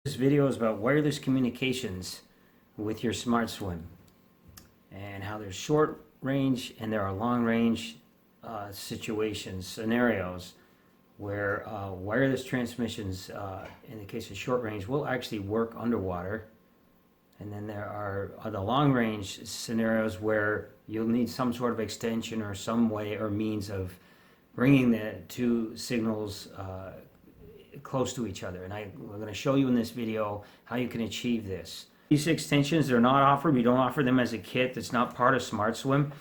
This video is about wireless communications with your smart swim and how there's short range and there are long range situations, scenarios where wireless transmissions in the case of short range will actually work underwater, and then there are the long range scenarios where you'll need some sort of extension or some way or means of bringing the two signals close to each other. And we're going to show you in this video how you can achieve this. These extensions, they're not offered. We don't offer them as a kit. It's not part of SmartSwim.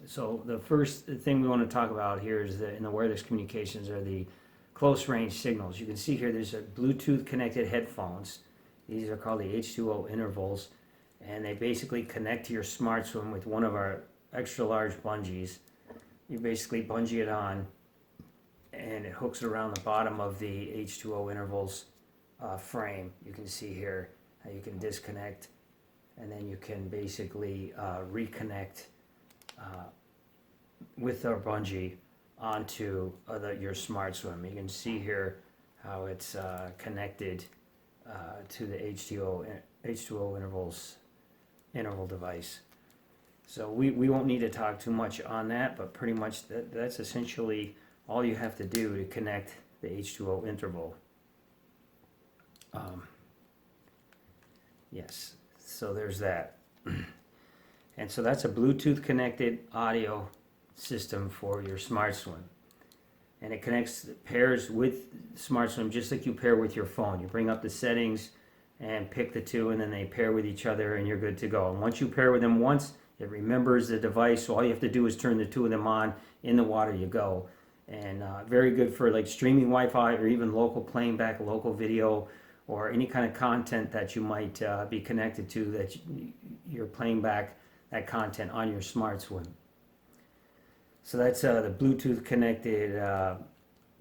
So the first thing we want to talk about here is in the wireless communications are the close range signals. You can see here there's a Bluetooth connected headphones. These are called the H2O intervals, and they basically connect to your SmartSwim with one of our extra large bungees. You basically bungee it on and it hooks around the bottom of the H2O intervals frame. You can see here how you can disconnect, and then you can basically reconnect with our bungee onto your SmartSwim. You can see here how it's connected to the H2O interval device. So we won't need to talk too much on that, but pretty much that's essentially all you have to do to connect the H2O interval. Yes, so there's that. And so that's a Bluetooth connected audio system for your SmartSwim. And it pairs with SmartSwim just like you pair with your phone. You bring up the settings and pick the two, and then they pair with each other and you're good to go. And once you pair with them once, it remembers the device, so all you have to do is turn the two of them on. In the water you go. And very good for like streaming Wi-Fi or even local playing back local video or any kind of content that you might be connected to that you're playing back that content on your SmartSwim. So that's the Bluetooth connected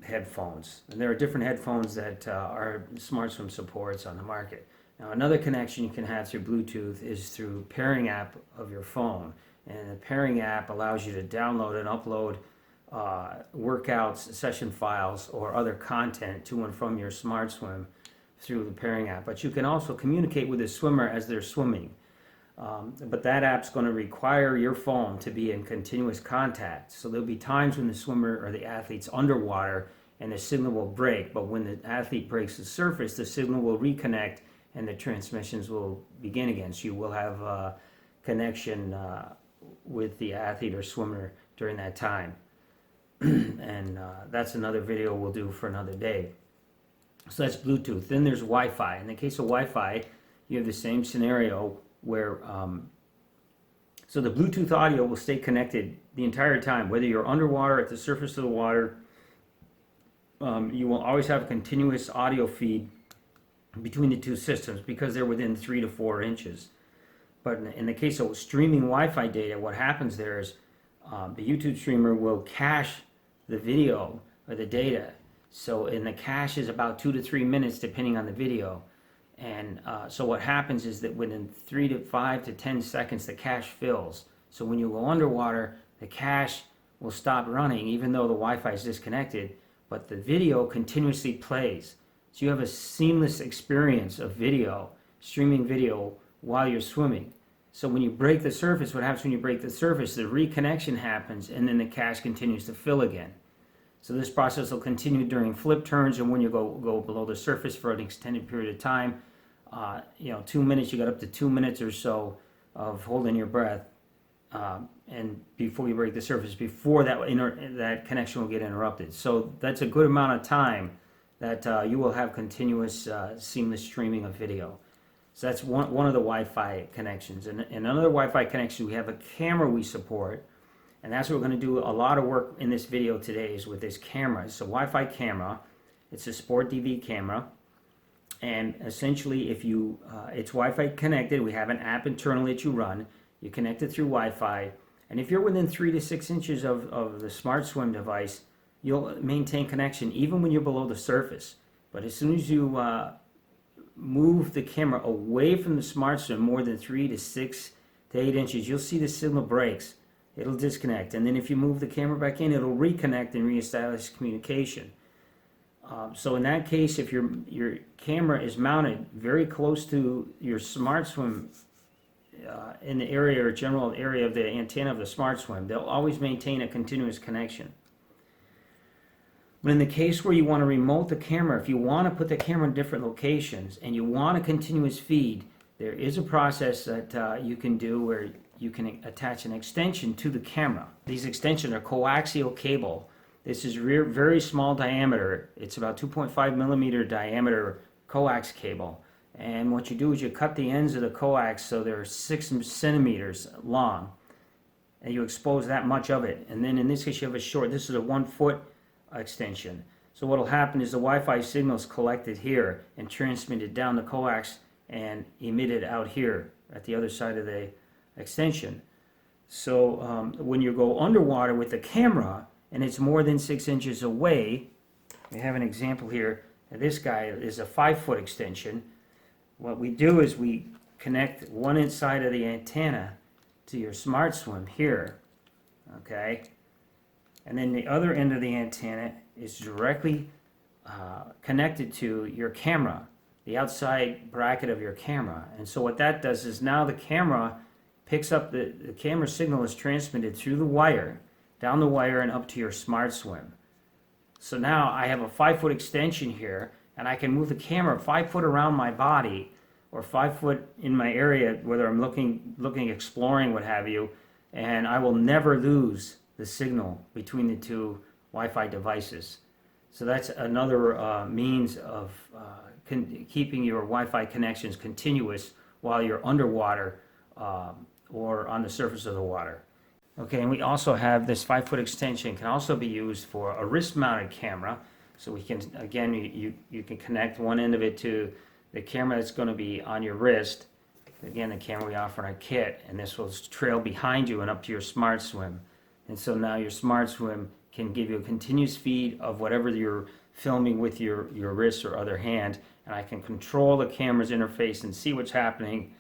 headphones. And there are different headphones that our SmartSwim supports on the market. Now another connection you can have through Bluetooth is through pairing app of your phone. And the pairing app allows you to download and upload workouts, session files, or other content to and from your SmartSwim through the pairing app. But you can also communicate with the swimmer as they're swimming. But that app's going to require your phone to be in continuous contact. So there'll be times when the swimmer or the athlete's underwater and the signal will break. But when the athlete breaks the surface, the signal will reconnect and the transmissions will begin again. So you will have a connection with the athlete or swimmer during that time. And that's another video we'll do for another day. So that's Bluetooth. Then there's Wi-Fi. In the case of Wi-Fi, you have the same scenario where so the Bluetooth audio will stay connected the entire time, whether you're underwater at the surface of the water. You will always have a continuous audio feed between the two systems because they're within 3 to 4 inches. But in the case of streaming Wi-Fi data, what happens there is the YouTube streamer will cache the video or the data. So in the cache is about 2 to 3 minutes depending on the video. And so what happens is that within 3 to 5 to 10 seconds the cache fills. So when you go underwater, the cache will stop running even though the Wi-Fi is disconnected, but the video continuously plays. So you have a seamless experience of video, streaming video while you're swimming. So when you break the surface, what happens when you break the surface? The reconnection happens and then the cache continues to fill again. So this process will continue during flip turns and when you go below the surface for an extended period of time. 2 minutes, you got up to 2 minutes or so of holding your breath and before you break the surface, before that connection will get interrupted. So that's a good amount of time that you will have continuous seamless streaming of video. So that's one of the Wi-Fi connections. And another Wi-Fi connection, we have a camera we support. And that's what we're going to do a lot of work in this video today is with this camera. It's a Wi-Fi camera. It's a Sport DV camera. And essentially, if it's Wi-Fi connected, we have an app internally that you run. You connect it through Wi-Fi. And if you're within 3 to 6 inches of the SmartSwim device, you'll maintain connection even when you're below the surface. But as soon as you move the camera away from the SmartSwim more than 3 to 6 to 8 inches, you'll see the signal breaks. It'll disconnect, and then if you move the camera back in, it'll reconnect and reestablish communication. So in that case, if your camera is mounted very close to your smart swim in the area or general area of the antenna of the smart swim, they'll always maintain a continuous connection. But in the case where you want to remote the camera, if you want to put the camera in different locations and you want a continuous feed, there is a process that you can do where you can attach an extension to the camera. These extensions are coaxial cable. This is very small diameter. It's about 2.5 millimeter diameter coax cable. And what you do is you cut the ends of the coax so they're 6 centimeters long. And you expose that much of it. And then in this case you have a short, this is a 1 foot extension. So what will happen is the Wi-Fi signal is collected here and transmitted down the coax and emitted out here at the other side of the extension. So when you go underwater with the camera and it's more than 6 inches away, we have an example here. This guy is a 5 foot extension. What we do is we connect one inside of the antenna to your smart swim here, okay? And then the other end of the antenna is directly connected to your camera, the outside bracket of your camera. And so what that does is now the camera picks up, the camera signal is transmitted through the wire, down the wire and up to your smart swim. So now I have a 5 foot extension here, and I can move the camera 5 foot around my body or 5 foot in my area, whether I'm looking, exploring, what have you, and I will never lose the signal between the two Wi-Fi devices. So that's another means of keeping your Wi-Fi connections continuous while you're underwater or on the surface of the water. Okay, and we also have this 5 foot extension can also be used for a wrist mounted camera. So we can, again, you can connect one end of it to the camera that's going to be on your wrist. Again, the camera we offer in a kit, and this will trail behind you and up to your smart swim. And so now your smart swim can give you a continuous feed of whatever you're filming with your wrist or other hand, and I can control the camera's interface and see what's happening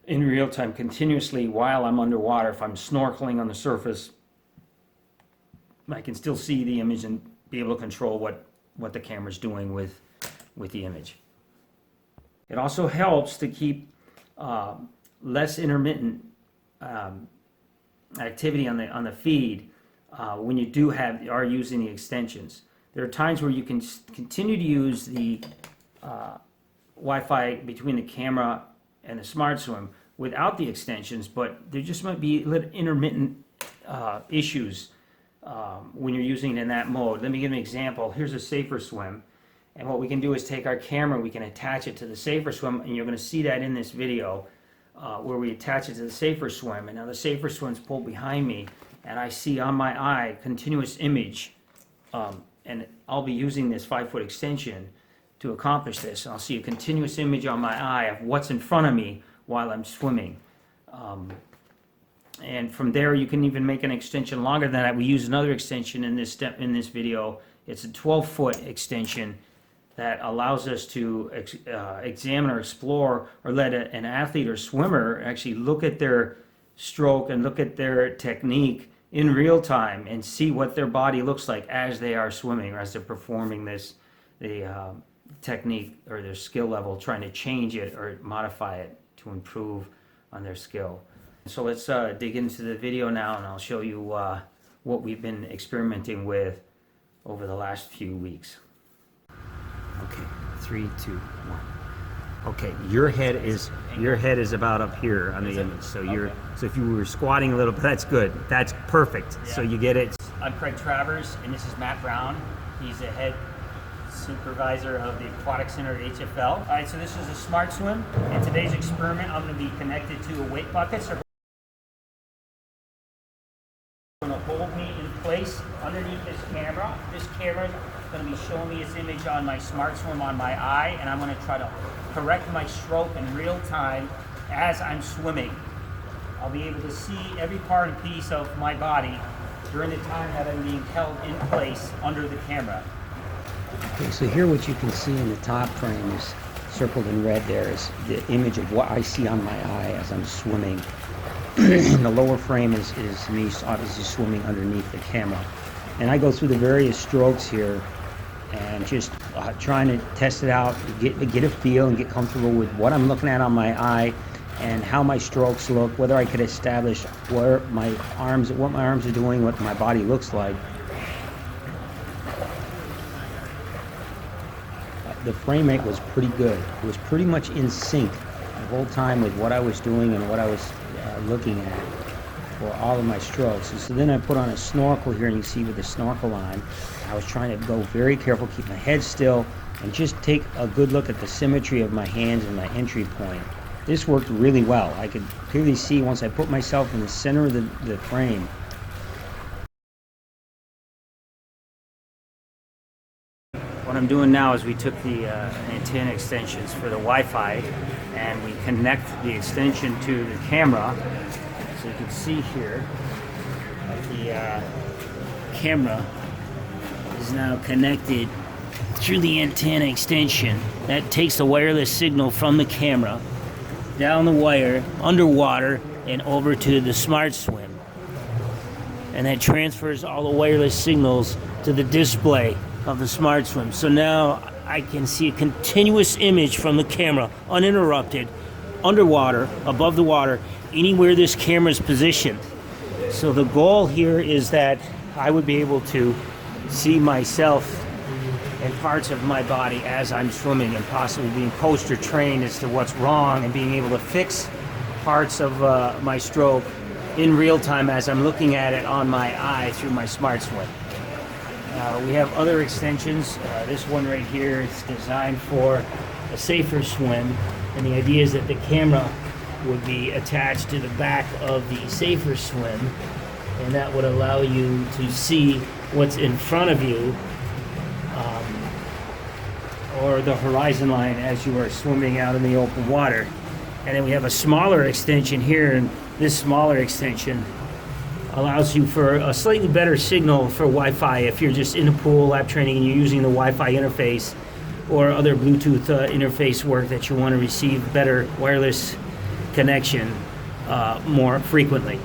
in real time continuously while I'm underwater. If I'm snorkeling on the surface, I can still see the image and be able to control what the camera's doing with the image. It also helps to keep less intermittent activity on the feed when you are using the extensions. There are times where you can continue to use the Wi-Fi between the camera and the smart swim without the extensions, but there just might be little intermittent issues when you're using it in that mode. Let me give an example. Here's a safer swim, and what we can do is take our camera, we can attach it to the safer swim, and you're going to see that in this video where we attach it to the safer swim. And now the safer swim's pulled behind me, and I see on my eye continuous image, and I'll be using this 5 foot extension to accomplish this. I'll see a continuous image on my eye of what's in front of me while I'm swimming. And from there you can even make an extension longer than that. We use another extension in this video. It's a 12 foot extension that allows us to examine or explore or let an athlete or swimmer actually look at their stroke and look at their technique in real time and see what their body looks like as they are swimming or as they're performing the technique or their skill level, trying to change it or modify it to improve on their skill. So let's dig into the video now, and I'll show you what we've been experimenting with over the last few weeks. Okay, 3, 2, 1. Okay, your head is about up here on the image. So so if you were squatting a little bit, that's good. That's perfect. Yeah. So you get it. I'm Craig Travers, and this is Matt Brown. He's the head supervisor of the Aquatics Center at HFL. All right, so this is a smart swim. In today's experiment, I'm going to be connected to a weight bucket. So going to hold me in place underneath this camera. This camera is going to be showing me its image on my smart swim on my eye, and I'm going to try to correct my stroke in real time as I'm swimming. I'll be able to see every part and piece of my body during the time that I'm being held in place under the camera. Okay, so here what you can see in the top frame is circled in red there is the image of what I see on my eye as I'm swimming. And the lower frame is me obviously swimming underneath the camera. And I go through the various strokes here, and just trying to test it out, get a feel and get comfortable with what I'm looking at on my eye and how my strokes look, whether I could establish where what my arms are doing, what my body looks like. The frame rate was pretty good. It was pretty much in sync the whole time with what I was doing and what I was looking at for all of my strokes. And so then I put on a snorkel here, and you see with the snorkel on, I was trying to go very careful, keep my head still, and just take a good look at the symmetry of my hands and my entry point. This worked really well. I could clearly see once I put myself in the center of the frame. What I'm doing now is we took the antenna extensions for the Wi-Fi and we connect the extension to the camera. So you can see here that the camera is now connected through the antenna extension. That takes the wireless signal from the camera down the wire, underwater, and over to the Smart Swim. And that transfers all the wireless signals to the display of the Smart Swim. So now I can see a continuous image from the camera, uninterrupted, underwater, above the water, anywhere this camera is positioned. So the goal here is that I would be able to see myself and parts of my body as I'm swimming, and possibly being coached or trained as to what's wrong, and being able to fix parts of my stroke in real time as I'm looking at it on my eye through my Smart Swim. We have other extensions. This one right here is designed for a safer swim, and the idea is that the camera would be attached to the back of the safer swim, and that would allow you to see what's in front of you, or the horizon line as you are swimming out in the open water. And then we have a smaller extension here, and this smaller extension allows you for a slightly better signal for Wi-Fi if you're just in a pool lap training and you're using the Wi-Fi interface or other Bluetooth interface work that you want to receive better wireless connection more frequently.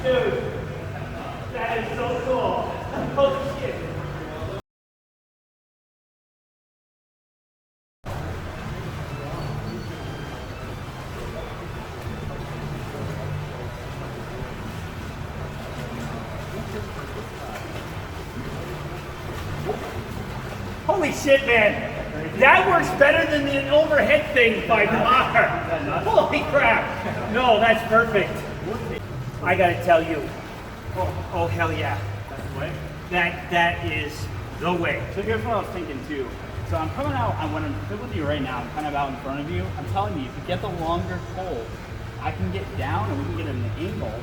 Dude, that is so cool. Holy shit. Holy shit, man. That works better than the overhead thing by far. Holy crap. No, that's perfect. I gotta tell you. Oh hell yeah. That's the way? That is the way. So here's what I was thinking too. So I'm coming out, when I'm with you right now, I'm kind of out in front of you. I'm telling you, if you get the longer pole, I can get down and we can get an angle.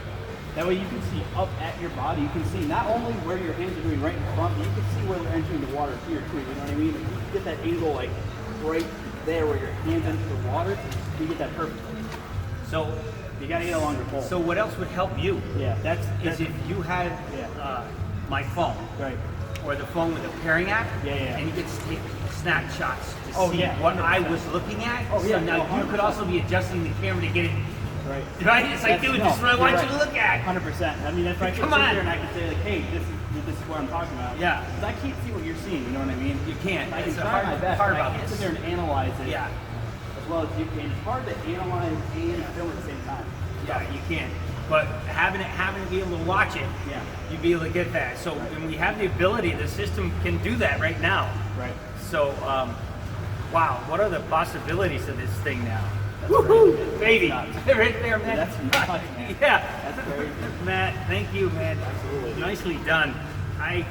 That way you can see up at your body. You can see not only where your hands are doing right in front, but you can see where they're entering the water here too. You know what I mean? If you can get that angle like right there where your hands enter the water, you get that perfectly. So you gotta get a longer pole. So what else would help you? Yeah, that's if you had my phone, right, or the phone with a pairing app, yeah. and you could take snapshots to see what 100%. I was looking at. Oh yeah, so now you could also be adjusting the camera to get it. Right. Right? It's like, dude, this is what I want you to look at. 100%. I mean, that's right. Come I can on. sit there and I can say like, hey, this is what I'm talking about. Yeah. Because I can't see what you're seeing. You know what I mean? You can't. I can It's try my best. hard But I about can't this. sit there and analyze it. Yeah. As well as you can. It's hard to analyze and film at the same time. Yeah, you can't. But having to be able to watch it, Yeah. you'd be able to get that. So when we have the ability, the system can do that right now. Right. So, wow, what are the possibilities of this thing now? Woohoo! Baby, right there, man. That's nuts, man. Yeah. That's crazy. Matt, thank you, man. Absolutely. Nicely done.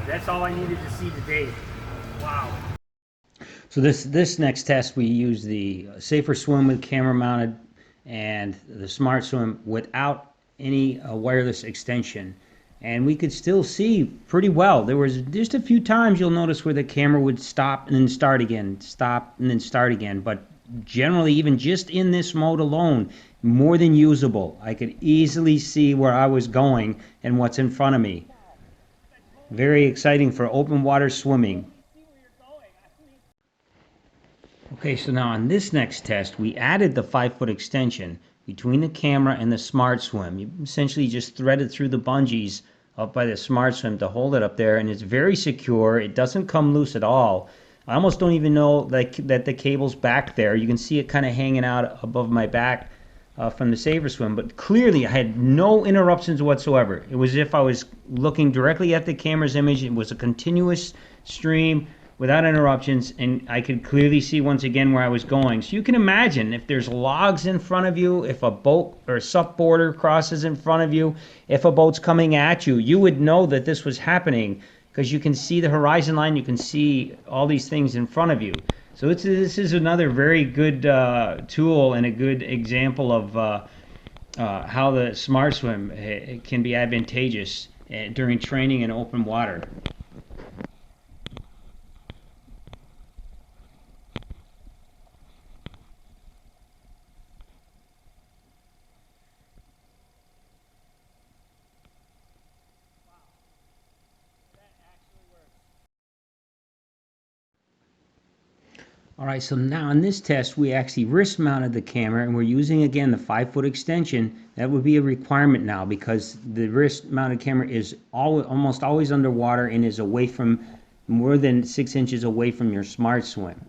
That's all I needed to see today. Wow. So this next test, we use the Safer Swim with camera mounted and the Smart Swim without any wireless extension. And we could still see pretty well. There was just a few times you'll notice where the camera would stop and then start again, stop and then start again. But generally, even just in this mode alone, more than usable. I could easily see where I was going and what's in front of me. Very exciting for open water swimming. Okay, so now on this next test, we added the 5-foot extension between the camera and the Smart Swim. You essentially just thread it through the bungees up by the Smart Swim to hold it up there, and it's very secure. It doesn't come loose at all. I almost don't even know that the cable's back there. You can see it kind of hanging out above my back from the Saver Swim, but clearly I had no interruptions whatsoever. It was as if I was looking directly at the camera's image. It was a continuous stream without interruptions, and I could clearly see once again where I was going. So you can imagine if there's logs in front of you, if a boat or a sup boarder crosses in front of you, if a boat's coming at you, you would know that this was happening because you can see the horizon line, you can see all these things in front of you. So this is another very good tool and a good example of how the Smart Swim can be advantageous during training in open water. Alright, so now in this test we actually wrist mounted the camera, and we're using again the 5-foot extension. That would be a requirement now because the wrist mounted camera is almost always underwater and is away from more than 6 inches away from your Smart Swim.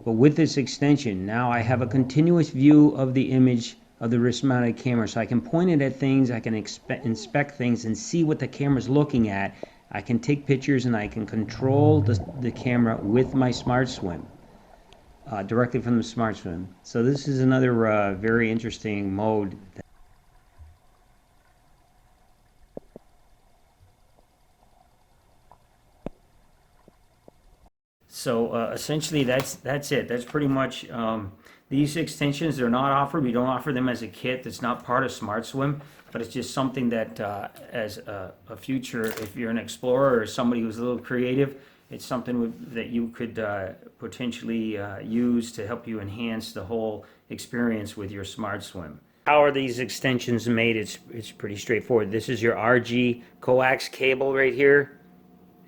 But with this extension, now I have a continuous view of the image of the wrist mounted camera, so I can point it at things, I can inspect things and see what the camera's looking at. I can take pictures and I can control the camera with my Smart Swim. Directly from the Smart Swim. So this is another very interesting mode. So essentially that's it. That's pretty much these extensions. They're not offered. We don't offer them as a kit. That's not part of Smart Swim, but it's just something that as a future, if you're an explorer or somebody who's a little creative, it's something that you could potentially use to help you enhance the whole experience with your Smart Swim. How are these extensions made? It's pretty straightforward. This is your RG Coax cable right here.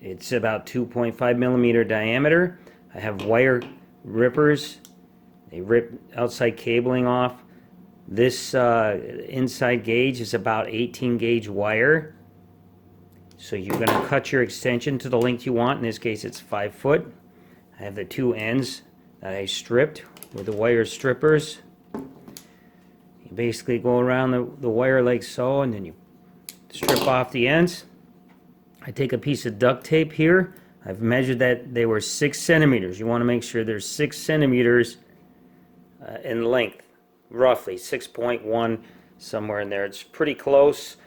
It's about 2.5 millimeter diameter. I have wire rippers. They rip outside cabling off. This inside gauge is about 18 gauge wire. So you're going to cut your extension to the length you want. In this case, it's 5 foot. I have the two ends that I stripped with the wire strippers. You basically go around the wire like so, and then you strip off the ends. I take a piece of duct tape here. I've measured that they were 6 centimeters. You want to make sure they're 6 centimeters in length, roughly 6.1, somewhere in there. It's pretty close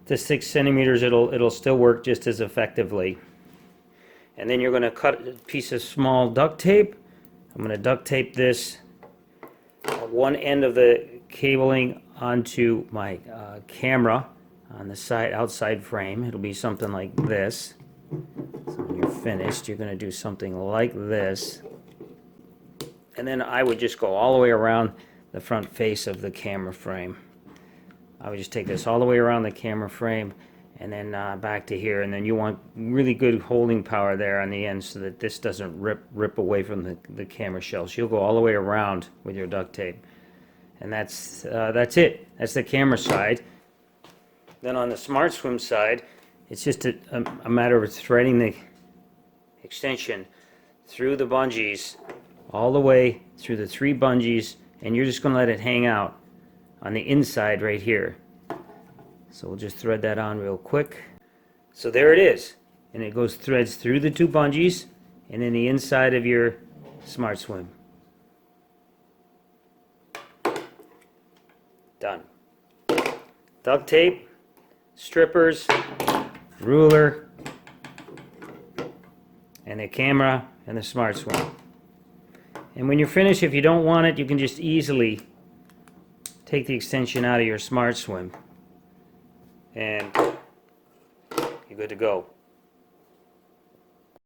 to 6 centimeters. It'll still work just as effectively. And then you're going to cut a piece of small duct tape. I'm going to duct tape this one end of the cabling onto my camera on the outside frame. It'll be something like this. So when you're finished, you're going to do something like this. And then I would just go all the way around the front face of the camera frame. I would just take this all the way around the camera frame and then back to here, and then you want really good holding power there on the end so that this doesn't rip away from the camera shell. So you'll go all the way around with your duct tape, and that's it. That's the camera side. Then on the Smart Swim side, it's just a matter of threading the extension through the bungees all the way through the 3 bungees, and you're just going to let it hang out on the inside right here. So we'll just thread that on real quick. So there it is, and it threads through the 2 bungees and in the inside of your Smart Swim. Done. Duct tape, strippers, ruler, and the camera and the Smart Swim. And when you're finished, if you don't want it, you can just easily take the extension out of your Smart Swim, and you're good to go.